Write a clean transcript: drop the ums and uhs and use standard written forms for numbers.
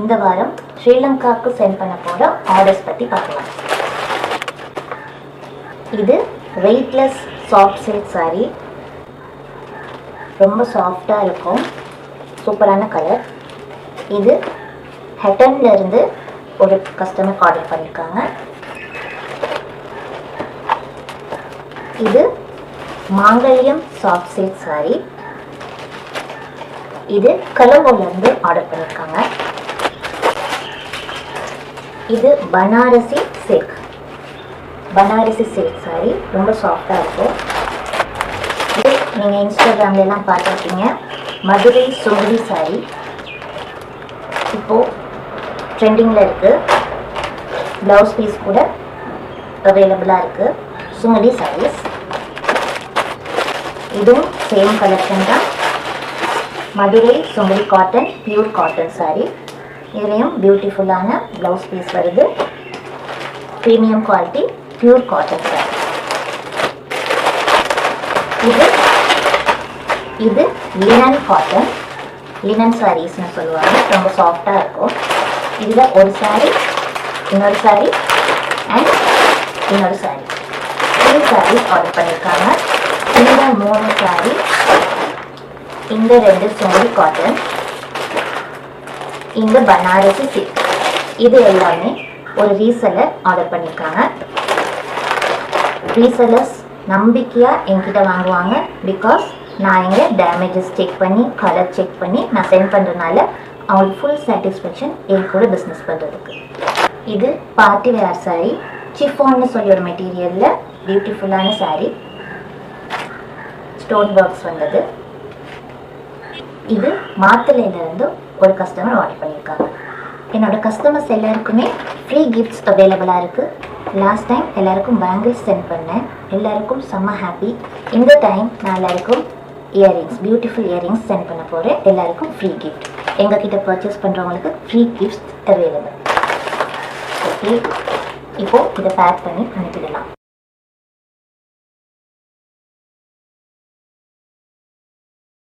இந்த வாரம் ஸ்ரீலங்காவுக்கு சென்ட் பண்ண போகிற ஆர்டர்ஸ் பற்றி பார்க்கலாம். இது வெயிட்லெஸ் சாஃப்ட் சில்க் சாரீ, ரொம்ப சாஃப்டாக இருக்கும், சூப்பரான கலர். இது ஹெட்டன்லேருந்து ஒரு கஸ்டமர் ஆர்டர் பண்ணியிருக்காங்க. இது மாங்கல்யம் சாஃப்ட் சில்க் சாரீ, இது கொலம்போலேருந்து ஆர்டர் பண்ணியிருக்காங்க. இது பனாரசி சில்க் சாரீ, ரொம்ப சாஃப்டாக இருக்கும். இது நீங்கள் இன்ஸ்டாகிராம்லாம் பார்த்துருக்கீங்க. மதுரை சுங்குடி சாரீ இப்போது ட்ரெண்டிங்கில் இருக்குது. ப்ளவுஸ் பீஸ் கூட அவைலபிளாக இருக்குது. சுங்குடி சாரீஸ், இதுவும் சேம் கலெக்ஷன் தான். Madurai Sungudi cotton, pure cotton sari. இதுலேயும் பியூட்டிஃபுல்லான ப்ளவுஸ் பீஸ் வருது. Premium quality pure cotton sari. இது லினன் காட்டன், லினன் சாரீஸ்னு சொல்லுவாங்க. ரொம்ப சாஃப்டாக இருக்கும். இதில் ஒரு சாரீ, இன்னொரு சாரீ அண்ட் இன்னொரு சாரீ, 3 சாரீஸ் ஆர்டர் பண்ணியிருக்காங்க. இந்த 3 சாரீ, இந்த 2 சுங்குடி காட்டன், இந்த பனாரசி சில்க், இது எல்லாமே ஒரு ரீசெல்லர் ஆர்டர் பண்ணியிருக்காங்க. ரீசெல்லர்ஸ் நம்பிக்கையாக என்கிட்ட வாங்குவாங்க. பிகாஸ் நான் இங்கே டேமேஜஸ் செக் பண்ணி, கலர் செக் பண்ணி நான் சென்ட் பண்ணுறதுனால அவங்களுக்கு ஃபுல் சாட்டிஸ்ஃபேக்ஷன் என் கூட பிஸ்னஸ் பண்ணுறதுக்கு. இது பார்ட்டி வேர் சாரீ, சிஃபான்னு சொல்லி ஒரு மெட்டீரியலில் பியூட்டிஃபுல்லான சாரீ, ஸ்டோன் ஒர்க்ஸ் வந்தது. இது மாத்தளையிலேருந்து ஒரு கஸ்டமர் ஆர்டர் பண்ணியிருக்காங்க. என்னோட கஸ்டமர்ஸ் எல்லாருக்குமே ஃப்ரீ கிஃப்ட்ஸ் அவைலபிளாக இருக்குது. லாஸ்ட் டைம் எல்லாருக்கும் பேங்கிள்ஸ் சென்ட் பண்ணேன். எல்லாருக்கும் செம்ம ஹாப்பி. இந்த டைம் நான் எல்லாருக்கும் இயரிங்ஸ், பியூட்டிஃபுல் இயரிங்ஸ் சென்ட் பண்ண போகிறேன். எல்லாருக்கும் ஃப்ரீ கிஃப்ட். எங்ககிட்ட பர்ச்சேஸ் பண்ணுறவங்களுக்கு ஃப்ரீ கிஃப்ட்ஸ் அவைலபிள். ஓகே, இப்போது இதை பேக் பண்ணி அனுப்பிடலாம்.